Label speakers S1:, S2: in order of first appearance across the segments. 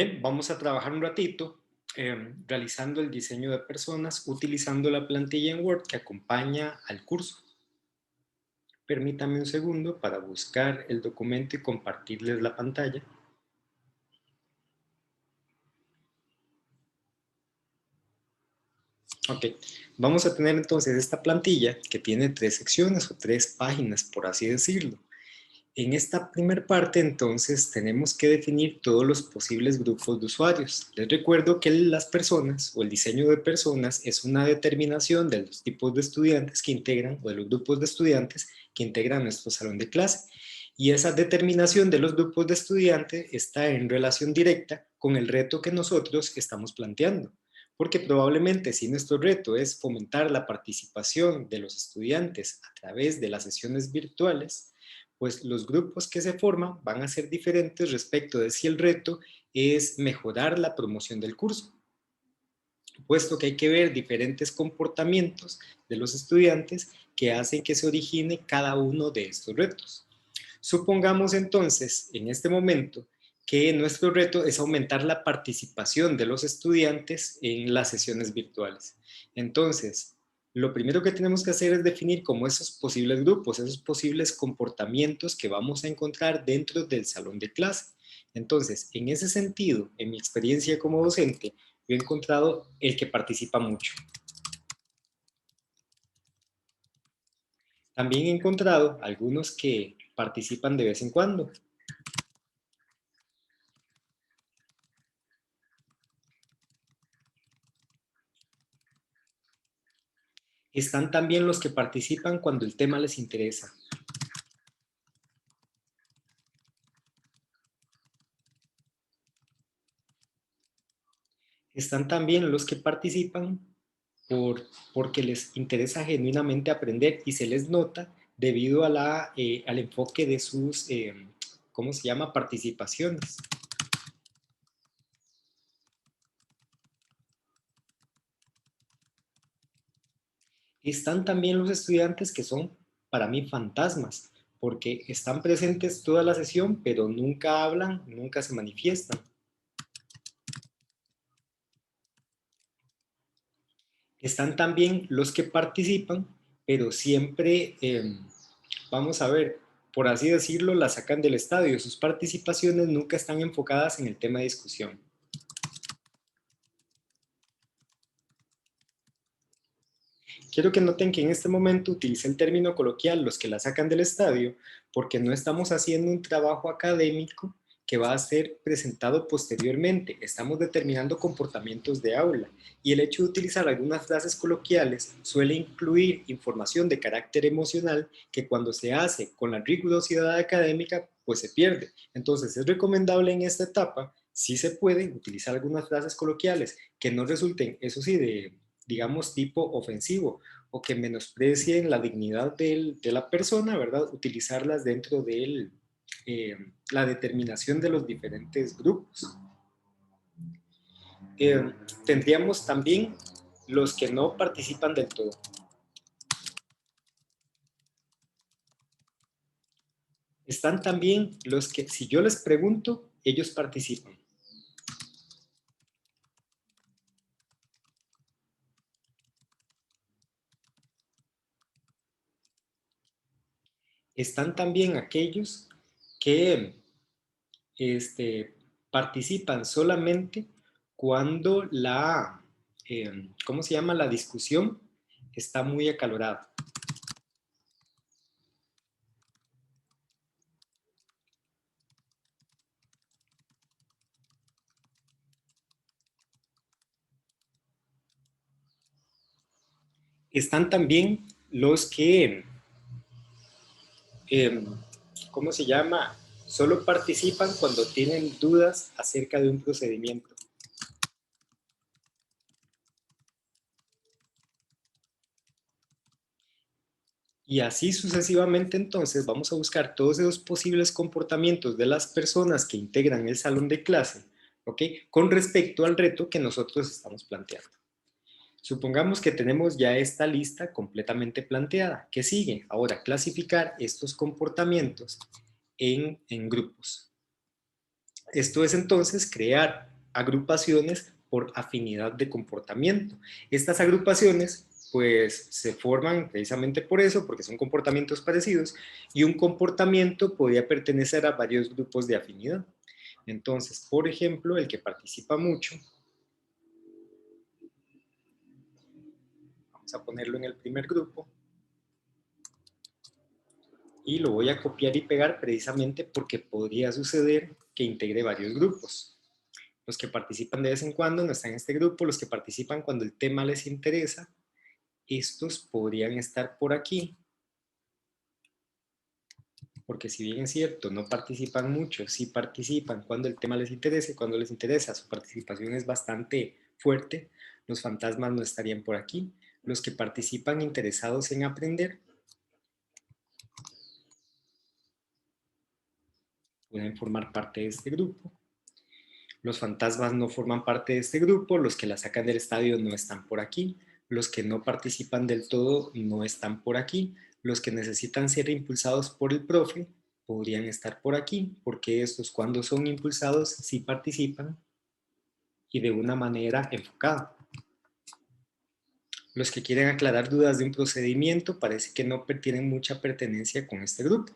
S1: Bien, vamos a trabajar un ratito realizando el diseño de personas utilizando la plantilla en Word que acompaña al curso. Permítame un segundo para buscar el documento y compartirles la pantalla. Ok, vamos a tener entonces esta plantilla que tiene tres secciones o tres páginas, por así decirlo. En esta primera parte, entonces, tenemos que definir todos los posibles grupos de usuarios. Les recuerdo que las personas o el diseño de personas es una determinación de los tipos de estudiantes que integran o de los grupos de estudiantes que integran nuestro salón de clase. Y esa determinación de los grupos de estudiantes está en relación directa con el reto que nosotros estamos planteando. Porque probablemente si nuestro reto es fomentar la participación de los estudiantes a través de las sesiones virtuales, pues los grupos que se forman van a ser diferentes respecto de si el reto es mejorar la promoción del curso, puesto que hay que ver diferentes comportamientos de los estudiantes que hacen que se origine cada uno de estos retos. Supongamos entonces, en este momento, que nuestro reto es aumentar la participación de los estudiantes en las sesiones virtuales. Entonces, lo primero que tenemos que hacer es definir como esos posibles grupos, esos posibles comportamientos que vamos a encontrar dentro del salón de clase. Entonces, en ese sentido, en mi experiencia como docente, yo he encontrado el que participa mucho. También he encontrado algunos que participan de vez en cuando. Están también los que participan cuando el tema les interesa. Están también los que participan porque les interesa genuinamente aprender y se les nota debido a al enfoque de sus, ¿cómo se llama?, participaciones. Están también los estudiantes que son para mí fantasmas, porque están presentes toda la sesión, pero nunca hablan, nunca se manifiestan. Están también los que participan, pero siempre, vamos a ver, por así decirlo, la sacan del estadio. Sus participaciones nunca están enfocadas en el tema de discusión. Quiero que noten que en este momento utilicé el término coloquial, los que la sacan del estadio, porque no estamos haciendo un trabajo académico que va a ser presentado posteriormente. Estamos determinando comportamientos de aula y el hecho de utilizar algunas frases coloquiales suele incluir información de carácter emocional que cuando se hace con la rigurosidad académica, pues se pierde. Entonces es recomendable en esta etapa, si se puede, utilizar algunas frases coloquiales que no resulten, eso sí, de digamos, tipo ofensivo o que menosprecien la dignidad de la persona, ¿verdad? Utilizarlas dentro de la determinación de los diferentes grupos. Tendríamos también los que no participan del todo. Están también los que, si yo les pregunto, ellos participan. Están también aquellos que participan solamente cuando ¿cómo se llama? La discusión está muy acalorada. Están también los que, eh, ¿cómo se llama? Solo participan cuando tienen dudas acerca de un procedimiento. Y así sucesivamente entonces vamos a buscar todos esos posibles comportamientos de las personas que integran el salón de clase, ¿ok? Con respecto al reto que nosotros estamos planteando. Supongamos que tenemos ya esta lista completamente planteada. ¿Qué sigue? Ahora, clasificar estos comportamientos en grupos. Esto es entonces crear agrupaciones por afinidad de comportamiento. Estas agrupaciones pues se forman precisamente por eso, porque son comportamientos parecidos, y un comportamiento podría pertenecer a varios grupos de afinidad. Entonces, por ejemplo, el que participa mucho, vamos a ponerlo en el primer grupo, y lo voy a copiar y pegar precisamente porque podría suceder que integre varios grupos. Los que participan de vez en cuando no están en este grupo, los que participan cuando el tema les interesa, estos podrían estar por aquí, porque si bien es cierto, no participan mucho, sí participan cuando el tema les interesa y cuando les interesa su participación es bastante fuerte, los fantasmas no estarían por aquí. Los que participan interesados en aprender pueden formar parte de este grupo. Los fantasmas no forman parte de este grupo, los que la sacan del estadio no están por aquí, los que no participan del todo no están por aquí, los que necesitan ser impulsados por el profe podrían estar por aquí, porque estos cuando son impulsados sí participan y de una manera enfocada. Los que quieren aclarar dudas de un procedimiento parece que no tienen mucha pertenencia con este grupo.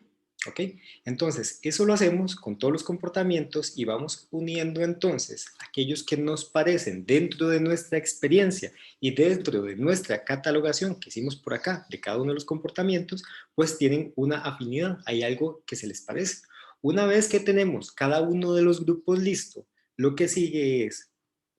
S1: ¿Ok? Entonces, eso lo hacemos con todos los comportamientos y vamos uniendo entonces aquellos que nos parecen dentro de nuestra experiencia y dentro de nuestra catalogación que hicimos por acá de cada uno de los comportamientos, pues tienen una afinidad, hay algo que se les parece. Una vez que tenemos cada uno de los grupos listo, lo que sigue es,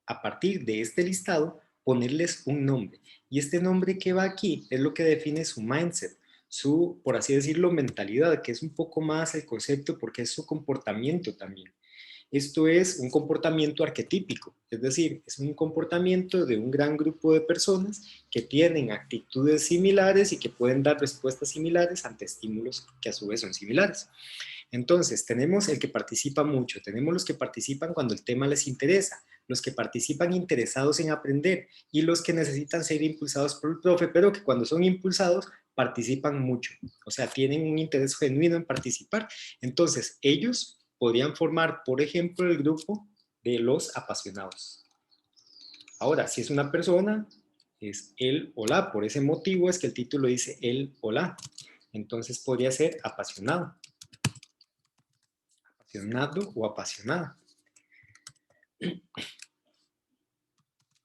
S1: a partir de este listado, ponerles un nombre. Y este nombre que va aquí es lo que define su mindset, su, por así decirlo, mentalidad, que es un poco más el concepto porque es su comportamiento también. Esto es un comportamiento arquetípico, es decir, es un comportamiento de un gran grupo de personas que tienen actitudes similares y que pueden dar respuestas similares ante estímulos que a su vez son similares. Entonces, tenemos el que participa mucho, tenemos los que participan cuando el tema les interesa, los que participan interesados en aprender y los que necesitan ser impulsados por el profe, pero que cuando son impulsados participan mucho, o sea, tienen un interés genuino en participar. Entonces, ellos podrían formar, por ejemplo, el grupo de los apasionados. Ahora, si es una persona, es él o la, por ese motivo es que el título dice él o la. Entonces podría ser apasionado, apasionado o apasionada.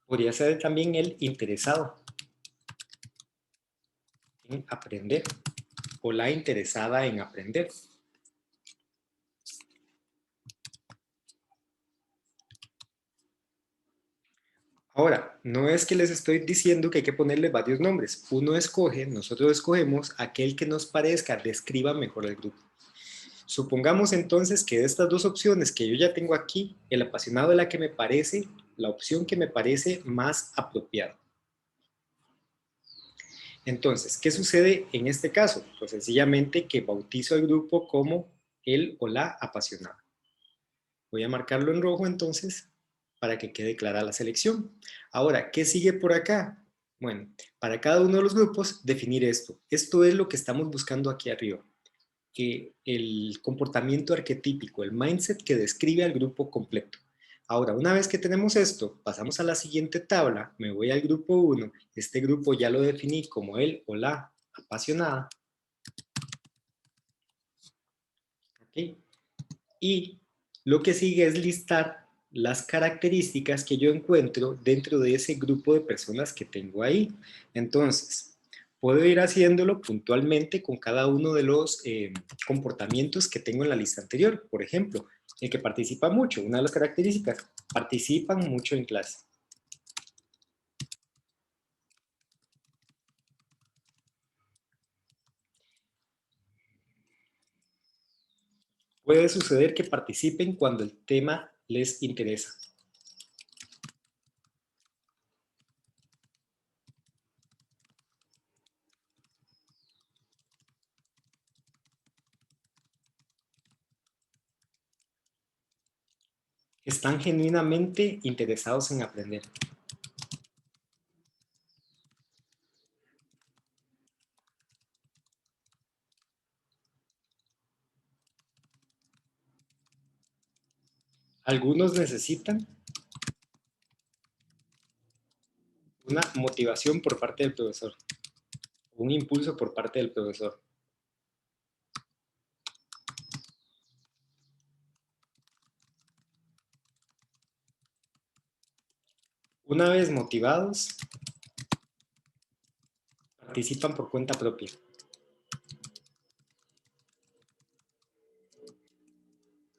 S1: Podría ser también el interesado en aprender o la interesada en aprender. Ahora, no es que les estoy diciendo que hay que ponerle varios nombres. Uno escoge, nosotros escogemos aquel que nos parezca describa mejor el grupo. Supongamos entonces que de estas dos opciones que yo ya tengo aquí, el apasionado es la que me parece, la opción que me parece más apropiada. Entonces, ¿qué sucede en este caso? Pues sencillamente que bautizo al grupo como el o la apasionada. Voy a marcarlo en rojo entonces para que quede clara la selección. Ahora, ¿qué sigue por acá? Bueno, para cada uno de los grupos definir esto. Esto es lo que estamos buscando aquí arriba. Que el comportamiento arquetípico, el mindset que describe al grupo completo. Ahora, una vez que tenemos esto, pasamos a la siguiente tabla, me voy al grupo 1, este grupo ya lo definí como el o la apasionada, ¿ok? Y lo que sigue es listar las características que yo encuentro dentro de ese grupo de personas que tengo ahí. Entonces, puedo ir haciéndolo puntualmente con cada uno de los comportamientos que tengo en la lista anterior. Por ejemplo, el que participa mucho, una de las características, participan mucho en clase. Puede suceder que participen cuando el tema les interesa. Están genuinamente interesados en aprender. Algunos necesitan una motivación por parte del profesor, un impulso por parte del profesor. Una vez motivados, participan por cuenta propia.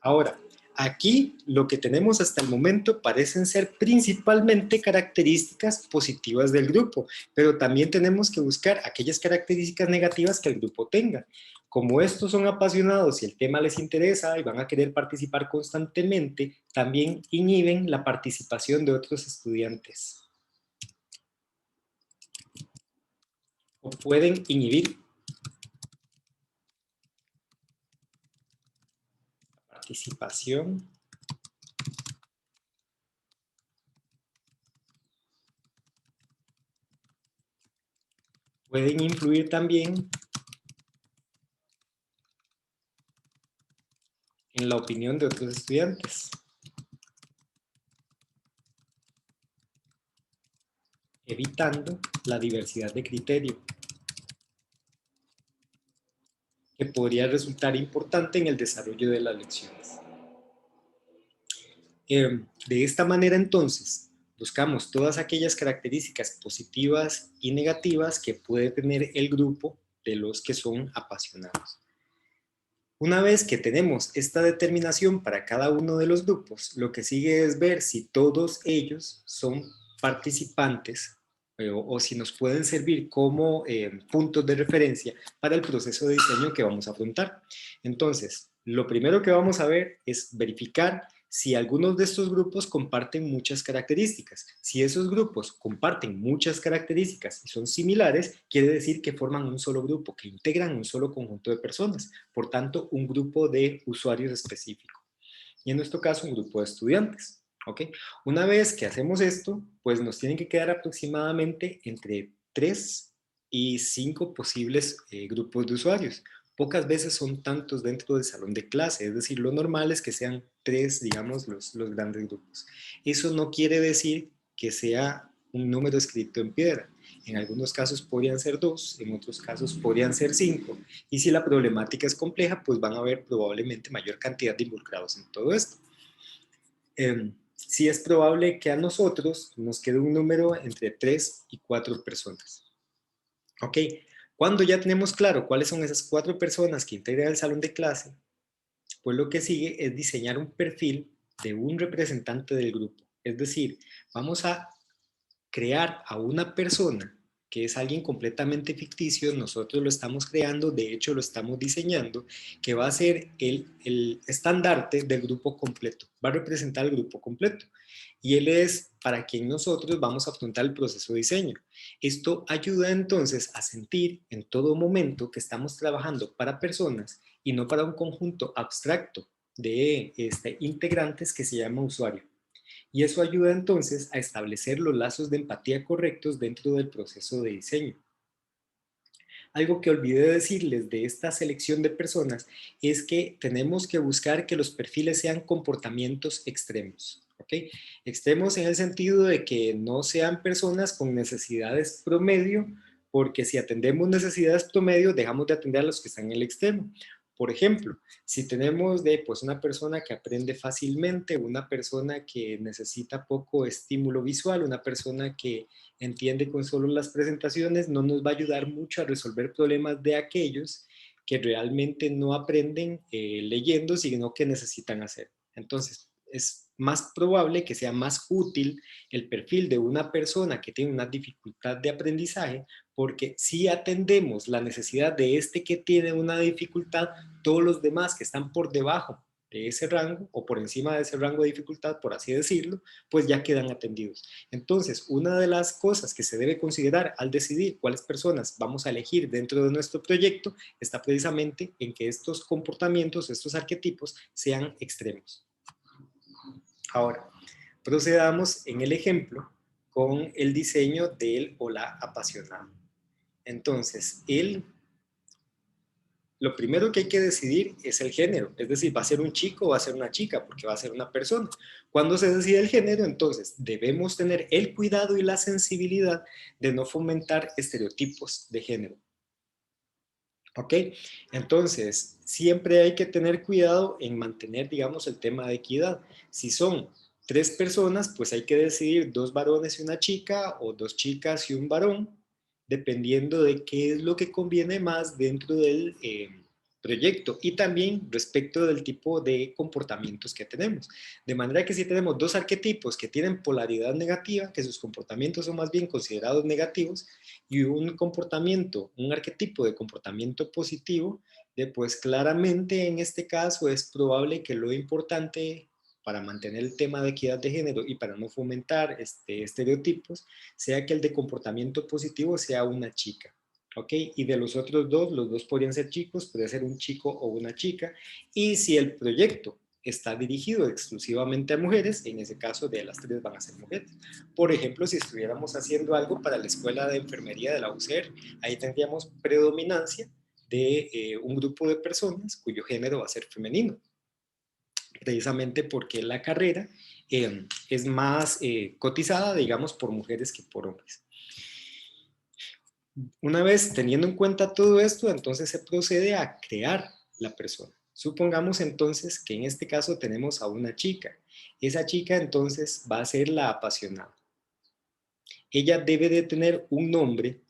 S1: Ahora, aquí lo que tenemos hasta el momento parecen ser principalmente características positivas del grupo, pero también tenemos que buscar aquellas características negativas que el grupo tenga. Como estos son apasionados y el tema les interesa y van a querer participar constantemente, también inhiben la participación de otros estudiantes. O pueden inhibir la participación pueden influir también en la opinión de otros estudiantes, evitando la diversidad de criterio, que podría resultar importante en el desarrollo de las lecciones. De esta manera, entonces, buscamos todas aquellas características positivas y negativas que puede tener el grupo de los que son apasionados. Una vez que tenemos esta determinación para cada uno de los grupos, lo que sigue es ver si todos ellos son participantes o si nos pueden servir como puntos de referencia para el proceso de diseño que vamos a afrontar. Entonces, lo primero que vamos a ver es verificar si algunos de estos grupos comparten muchas características. Si esos grupos comparten muchas características y son similares, quiere decir que forman un solo grupo, que integran un solo conjunto de personas. Por tanto, un grupo de usuarios específico. Y en nuestro caso, un grupo de estudiantes. ¿Ok? Una vez que hacemos esto, pues nos tienen que quedar aproximadamente entre 3 y 5 posibles grupos de usuarios. Pocas veces son tantos dentro del salón de clase, es decir, lo normal es que sean 3, digamos, los grandes grupos. Eso no quiere decir que sea un número escrito en piedra. En algunos casos podrían ser 2, en otros casos podrían ser 5. Y si la problemática es compleja, pues van a haber probablemente mayor cantidad de involucrados en todo esto. Sí es probable que a nosotros nos quede un número entre 3 y 4 personas. ¿Ok? Cuando ya tenemos claro cuáles son esas 4 personas que integran el salón de clase, pues lo que sigue es diseñar un perfil de un representante del grupo. Es decir, vamos a crear a una persona que es alguien completamente ficticio, nosotros lo estamos creando, de hecho lo estamos diseñando, que va a ser el estandarte del grupo completo, va a representar el grupo completo. Y él es para quien nosotros vamos a afrontar el proceso de diseño. Esto ayuda entonces a sentir en todo momento que estamos trabajando para personas y no para un conjunto abstracto de integrantes que se llama usuario. Y eso ayuda entonces a establecer los lazos de empatía correctos dentro del proceso de diseño. Algo que olvidé decirles de esta selección de personas es que tenemos que buscar que los perfiles sean comportamientos extremos. ¿Ok? Extremos en el sentido de que no sean personas con necesidades promedio, porque si atendemos necesidades promedio, dejamos de atender a los que están en el extremo. Por ejemplo, si tenemos pues, una persona que aprende fácilmente, una persona que necesita poco estímulo visual, una persona que entiende con solo las presentaciones, no nos va a ayudar mucho a resolver problemas de aquellos que realmente no aprenden leyendo, sino que necesitan hacer. Entonces, es más probable que sea más útil el perfil de una persona que tiene una dificultad de aprendizaje, porque si atendemos la necesidad de este que tiene una dificultad, todos los demás que están por debajo de ese rango o por encima de ese rango de dificultad, por así decirlo, pues ya quedan atendidos. Entonces, una de las cosas que se debe considerar al decidir cuáles personas vamos a elegir dentro de nuestro proyecto está precisamente en que estos comportamientos, estos arquetipos sean extremos. Ahora, procedamos en el ejemplo con el diseño del o la apasionado. Entonces, el lo primero que hay que decidir es el género, es decir, va a ser un chico o va a ser una chica, porque va a ser una persona. Cuando se decide el género, entonces debemos tener el cuidado y la sensibilidad de no fomentar estereotipos de género. ¿Ok? Entonces, siempre hay que tener cuidado en mantener, digamos, el tema de equidad. Si son 3 personas, pues hay que decidir 2 varones y una chica, o 2 chicas y un varón, dependiendo de qué es lo que conviene más dentro del proyecto y también respecto del tipo de comportamientos que tenemos. De manera que si tenemos 2 arquetipos que tienen polaridad negativa, que sus comportamientos son más bien considerados negativos, y un comportamiento, un arquetipo de comportamiento positivo, pues claramente en este caso es probable que lo importante para mantener el tema de equidad de género y para no fomentar estereotipos, sea que el de comportamiento positivo sea una chica. ¿Ok? Y de los otros 2, los 2 podrían ser chicos, puede ser un chico o una chica. Y si el proyecto está dirigido exclusivamente a mujeres, en ese caso de las 3 van a ser mujeres. Por ejemplo, si estuviéramos haciendo algo para la escuela de enfermería de la UCER, ahí tendríamos predominancia de un grupo de personas cuyo género va a ser femenino, precisamente porque la carrera es más cotizada, digamos, por mujeres que por hombres. Una vez teniendo en cuenta todo esto, entonces se procede a crear la persona. Supongamos entonces que en este caso tenemos a una chica. Esa chica entonces va a ser la apasionada. Ella debe de tener un nombre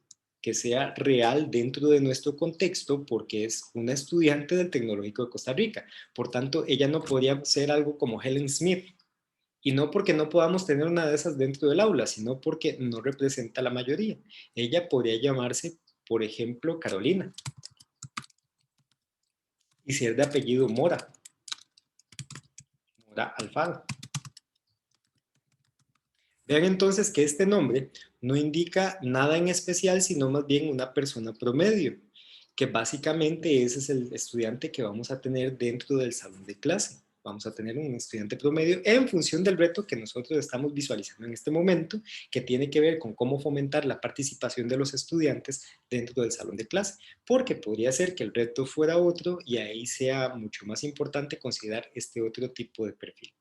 S1: que sea real dentro de nuestro contexto porque es una estudiante del Tecnológico de Costa Rica. Por tanto, ella no podría ser algo como Helen Smith. Y no porque no podamos tener una de esas dentro del aula, sino porque no representa a la mayoría. Ella podría llamarse, por ejemplo, Carolina. Y si es de apellido Mora, Mora Alfaro. Vean entonces que este nombre no indica nada en especial, sino más bien una persona promedio, que básicamente ese es el estudiante que vamos a tener dentro del salón de clase. Vamos a tener un estudiante promedio en función del reto que nosotros estamos visualizando en este momento, que tiene que ver con cómo fomentar la participación de los estudiantes dentro del salón de clase, porque podría ser que el reto fuera otro y ahí sea mucho más importante considerar este otro tipo de perfil.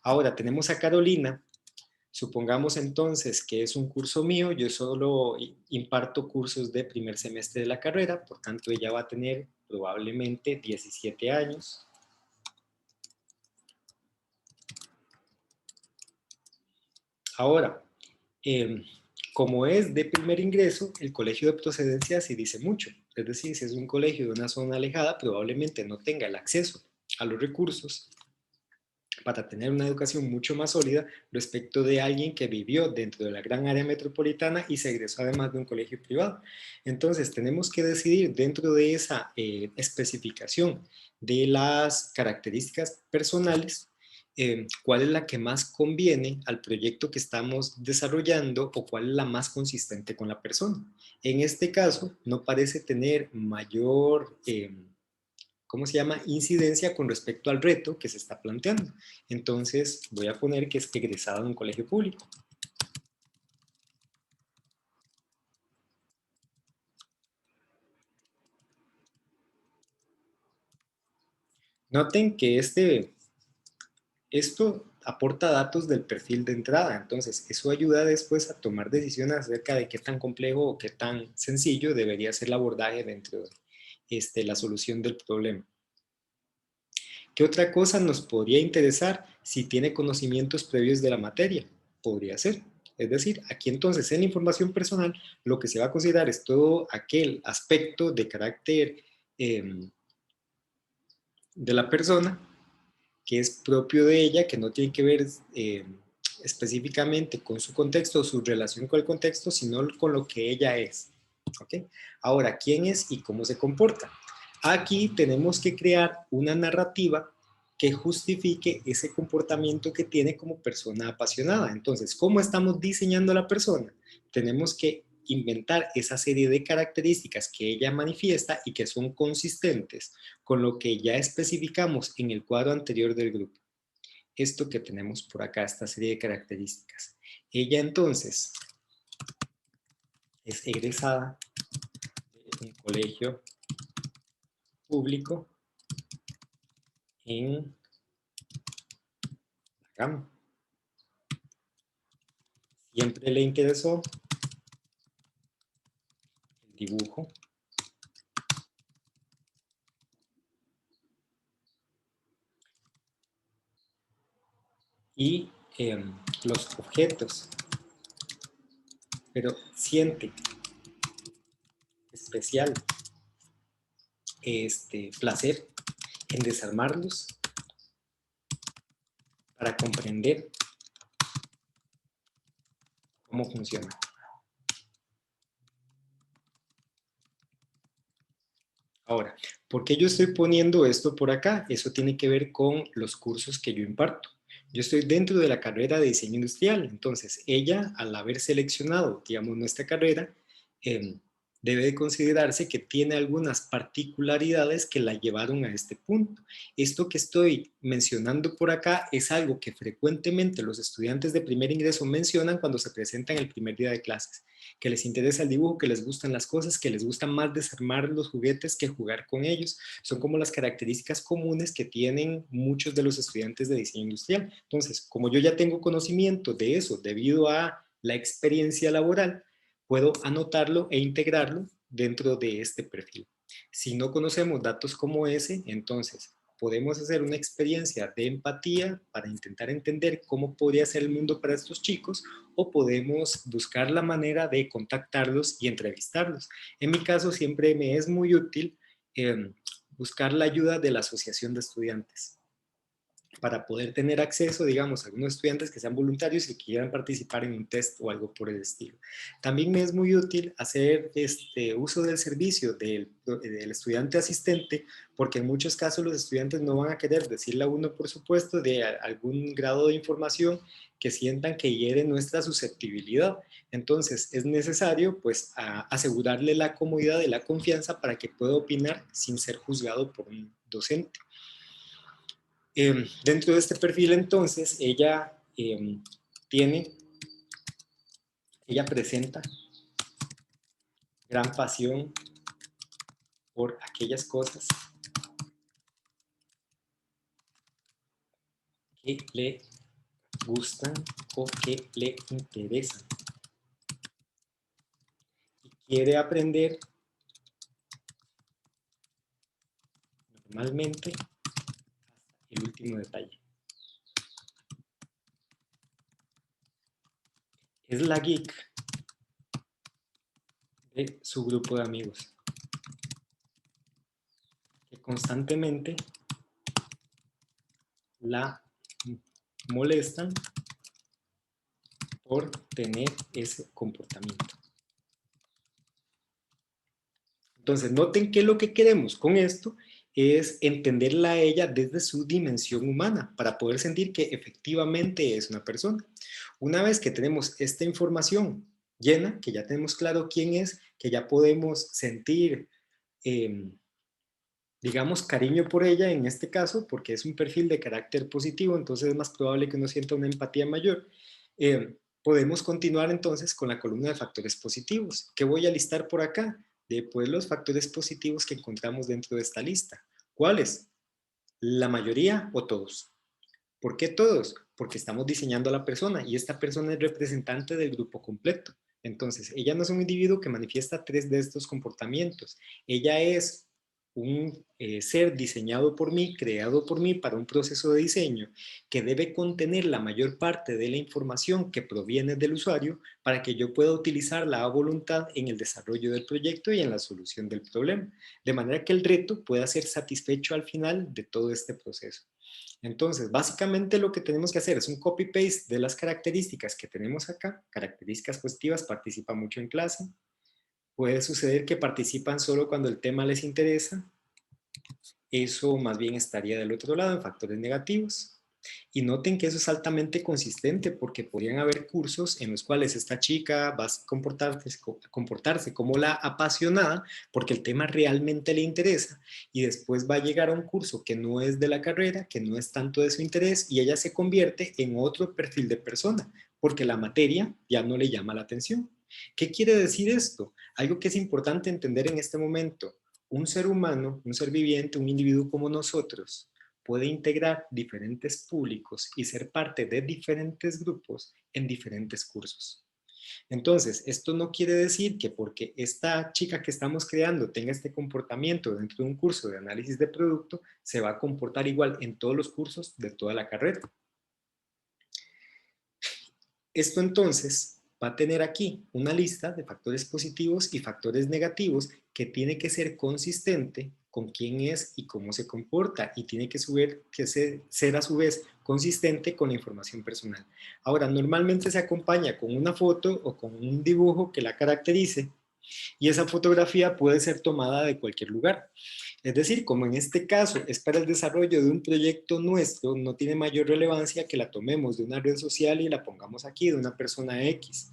S1: Ahora tenemos a Carolina. Supongamos entonces que es un curso mío, yo solo imparto cursos de primer semestre de la carrera, por tanto ella va a tener probablemente 17 años. Ahora, como es de primer ingreso, el colegio de procedencia sí dice mucho. Es decir, si es un colegio de una zona alejada, probablemente no tenga el acceso a los recursos para tener una educación mucho más sólida respecto de alguien que vivió dentro de la gran área metropolitana y se egresó además de un colegio privado. Entonces, tenemos que decidir dentro de esa especificación de las características personales, cuál es la que más conviene al proyecto que estamos desarrollando o cuál es la más consistente con la persona. En este caso, no parece tener mayor ¿cómo se llama? Incidencia con respecto al reto que se está planteando. Entonces voy a poner que es egresado de un colegio público. Noten que esto aporta datos del perfil de entrada, entonces eso ayuda después a tomar decisiones acerca de qué tan complejo o qué tan sencillo debería ser el abordaje dentro de la solución del problema. ¿Qué otra cosa nos podría interesar si tiene conocimientos previos de la materia? Podría ser. Es decir, aquí entonces en la información personal lo que se va a considerar es todo aquel aspecto de carácter de la persona que es propio de ella, que no tiene que ver específicamente con su contexto o su relación con el contexto, sino con lo que ella es. ¿Okay? Ahora, ¿quién es y cómo se comporta? Aquí tenemos que crear una narrativa que justifique ese comportamiento que tiene como persona apasionada. Entonces, ¿cómo estamos diseñando a la persona? Tenemos que inventar esa serie de características que ella manifiesta y que son consistentes con lo que ya especificamos en el cuadro anterior del grupo. Esto que tenemos por acá, esta serie de características. Ella entonces es egresada de un colegio público en la gama. Siempre le interesó el dibujo y los objetos, pero siente especial placer en desarmarlos para comprender cómo funciona. Ahora, ¿por qué yo estoy poniendo esto por acá? Eso tiene que ver con los cursos que yo imparto. Yo estoy dentro de la carrera de diseño industrial, entonces ella, al haber seleccionado, digamos, nuestra carrera, eh, debe de considerarse que tiene algunas particularidades que la llevaron a este punto. Esto que estoy mencionando por acá es algo que frecuentemente los estudiantes de primer ingreso mencionan cuando se presentan el primer día de clases, que les interesa el dibujo, que les gustan las cosas, que les gusta más desarmar los juguetes que jugar con ellos. Son como las características comunes que tienen muchos de los estudiantes de diseño industrial. Entonces, como yo ya tengo conocimiento de eso debido a la experiencia laboral, puedo anotarlo e integrarlo dentro de este perfil. Si no conocemos datos como ese, entonces podemos hacer una experiencia de empatía para intentar entender cómo podría ser el mundo para estos chicos, o podemos buscar la manera de contactarlos y entrevistarlos. En mi caso siempre me es muy útil buscar la ayuda de la asociación de estudiantes para poder tener acceso, digamos, a algunos estudiantes que sean voluntarios y que quieran participar en un test o algo por el estilo. También me es muy útil hacer uso del servicio del estudiante asistente, porque en muchos casos los estudiantes no van a querer decirle a uno, por supuesto, de algún grado de información que sientan que hiere nuestra susceptibilidad. Entonces, es necesario, pues, asegurarle la comodidad y la confianza para que pueda opinar sin ser juzgado por un docente. Dentro de este perfil, entonces, ella presenta gran pasión por aquellas cosas que le gustan o que le interesan. Y quiere aprender normalmente hasta el último detalle. Es la geek de su grupo de amigos, que constantemente la molestan por tener ese comportamiento. Entonces, noten que lo que queremos con esto es entenderla a ella desde su dimensión humana, para poder sentir que efectivamente es una persona. Una vez que tenemos esta información llena, que ya tenemos claro quién es, que ya podemos sentir, digamos, cariño por ella en este caso, porque es un perfil de carácter positivo, entonces es más probable que uno sienta una empatía mayor. Podemos continuar entonces con la columna de factores positivos. ¿Qué voy a listar por acá? Después los factores positivos que encontramos dentro de esta lista. ¿Cuáles? ¿La mayoría o todos? ¿Por qué todos? Porque estamos diseñando a la persona y esta persona es representante del grupo completo. Entonces, ella no es un individuo que manifiesta 3 de estos comportamientos. Ella es un ser diseñado por mí, creado por mí para un proceso de diseño que debe contener la mayor parte de la información que proviene del usuario para que yo pueda utilizarla a voluntad en el desarrollo del proyecto y en la solución del problema, de manera que el reto pueda ser satisfecho al final de todo este proceso. Entonces, básicamente lo que tenemos que hacer es un copy-paste de las características que tenemos acá. Características positivas: participa mucho en clase. Puede suceder que participan solo cuando el tema les interesa. Eso más bien estaría del otro lado, en factores negativos. Y noten que eso es altamente consistente, porque podrían haber cursos en los cuales esta chica va a comportarse como la apasionada porque el tema realmente le interesa, y después va a llegar a un curso que no es de la carrera, que no es tanto de su interés, y ella se convierte en otro perfil de persona porque la materia ya no le llama la atención. ¿Qué quiere decir esto? Algo que es importante entender en este momento. un ser humano, un ser viviente, un individuo como nosotros, puede integrar diferentes públicos y ser parte de diferentes grupos en diferentes cursos. Entonces, esto no quiere decir que porque esta chica que estamos creando tenga este comportamiento dentro de un curso de análisis de producto, se va a comportar igual en todos los cursos de toda la carrera. Esto entonces va a tener aquí una lista de factores positivos y factores negativos que tiene que ser consistente con quién es y cómo se comporta, y tiene que ser a su vez consistente con la información personal. Ahora, normalmente se acompaña con una foto o con un dibujo que la caracterice, y esa fotografía puede ser tomada de cualquier lugar. Es decir, como en este caso es para el desarrollo de un proyecto nuestro, no tiene mayor relevancia que la tomemos de una red social y la pongamos aquí, de una persona X.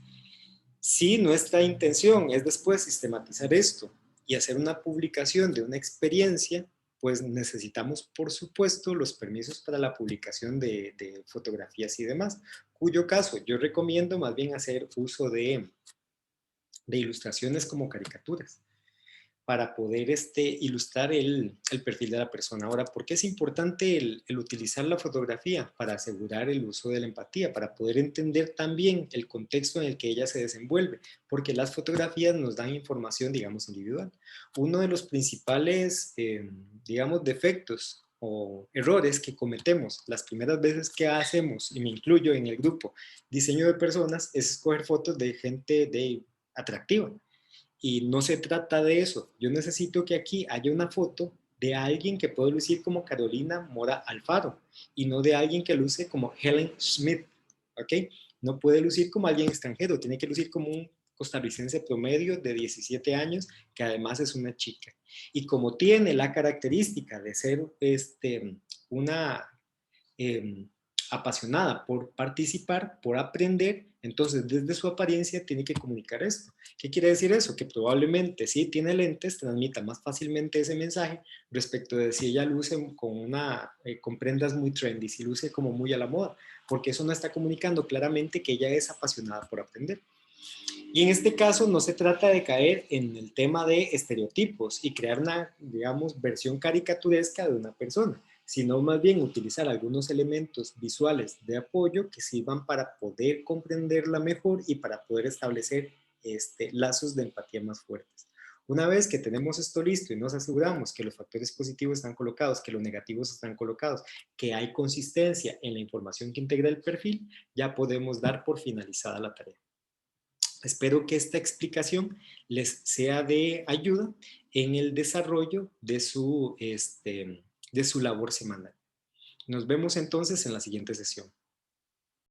S1: Si nuestra intención es después sistematizar esto y hacer una publicación de una experiencia, pues necesitamos, por supuesto, los permisos para la publicación de fotografías y demás, cuyo caso yo recomiendo más bien hacer uso de ilustraciones como caricaturas para poder ilustrar el perfil de la persona. Ahora, ¿por qué es importante el utilizar la fotografía? Para asegurar el uso de la empatía, para poder entender también el contexto en el que ella se desenvuelve, porque las fotografías nos dan información, digamos, individual. Uno de los principales, digamos, defectos o errores que cometemos las primeras veces que hacemos, y me incluyo en el grupo diseño de personas, es escoger fotos de gente atractiva. Y no se trata de eso. Yo necesito que aquí haya una foto de alguien que puede lucir como Carolina Mora Alfaro y no de alguien que luce como Helen Smith, ¿ok? No puede lucir como alguien extranjero, tiene que lucir como un costarricense promedio de 17 años, que además es una chica. Y como tiene la característica de ser una eh, apasionada por participar, por aprender, entonces desde su apariencia tiene que comunicar esto. ¿Qué quiere decir eso? Que probablemente si tiene lentes transmita más fácilmente ese mensaje respecto de si ella luce con prendas muy trendy, si luce como muy a la moda, porque eso no está comunicando claramente que ella es apasionada por aprender. Y en este caso no se trata de caer en el tema de estereotipos y crear una, digamos, versión caricaturesca de una persona, sino más bien utilizar algunos elementos visuales de apoyo que sirvan para poder comprenderla mejor y para poder establecer lazos de empatía más fuertes. Una vez que tenemos esto listo y nos aseguramos que los factores positivos están colocados, que los negativos están colocados, que hay consistencia en la información que integra el perfil, ya podemos dar por finalizada la tarea. Espero que esta explicación les sea de ayuda en el desarrollo de su labor semanal. Nos vemos entonces en la siguiente sesión.